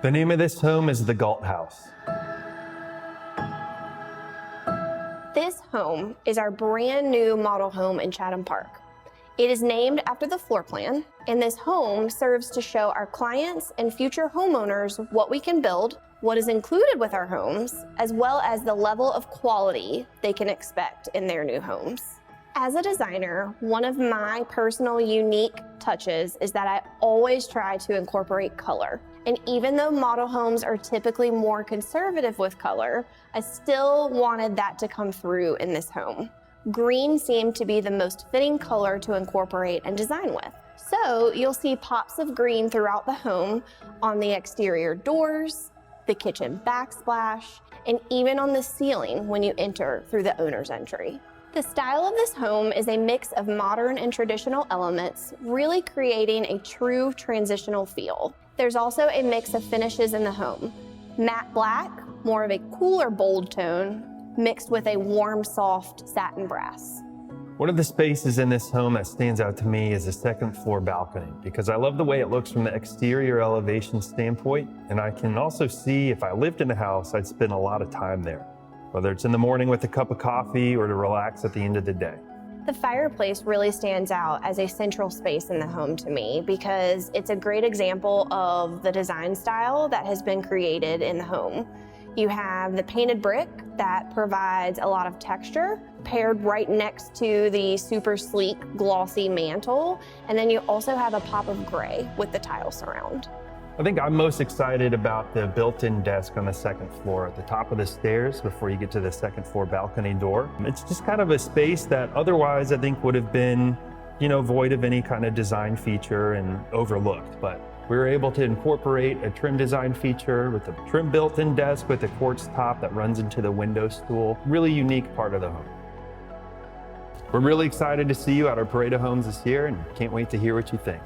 The name of this home is the Galt House. This home is our brand new model home in Chatham Park. It is named after the floor plan, and this home serves to show our clients and future homeowners what we can build, what is included with our homes, as well as the level of quality they can expect in their new homes. As a designer, one of my personal unique touches is that I always try to incorporate color. And even though model homes are typically more conservative with color, I still wanted that to come through in this home. Green seemed to be the most fitting color to incorporate and design with. So you'll see pops of green throughout the home on the exterior doors, the kitchen backsplash, and even on the ceiling when you enter through the owner's entry. The style of this home is a mix of modern and traditional elements, really creating a true transitional feel. There's also a mix of finishes in the home. Matte black, more of a cooler bold tone, mixed with a warm, soft satin brass. One of the spaces in this home that stands out to me is the second floor balcony, because I love the way it looks from the exterior elevation standpoint, and I can also see if I lived in the house, I'd spend a lot of time there, whether it's in the morning with a cup of coffee or to relax at the end of the day. The fireplace really stands out as a central space in the home to me because it's a great example of the design style that has been created in the home. You have the painted brick that provides a lot of texture paired right next to the super sleek glossy mantle, and then you also have a pop of gray with the tile surround. I think I'm most excited about the built-in desk on the second floor at the top of the stairs before you get to the second floor balcony door. It's just kind of a space that otherwise I think would have been, void of any kind of design feature and overlooked. But we were able to incorporate a trim design feature with a trim built-in desk with a quartz top that runs into the window stool. Really unique part of the home. We're really excited to see you at our parade of homes this year and can't wait to hear what you think.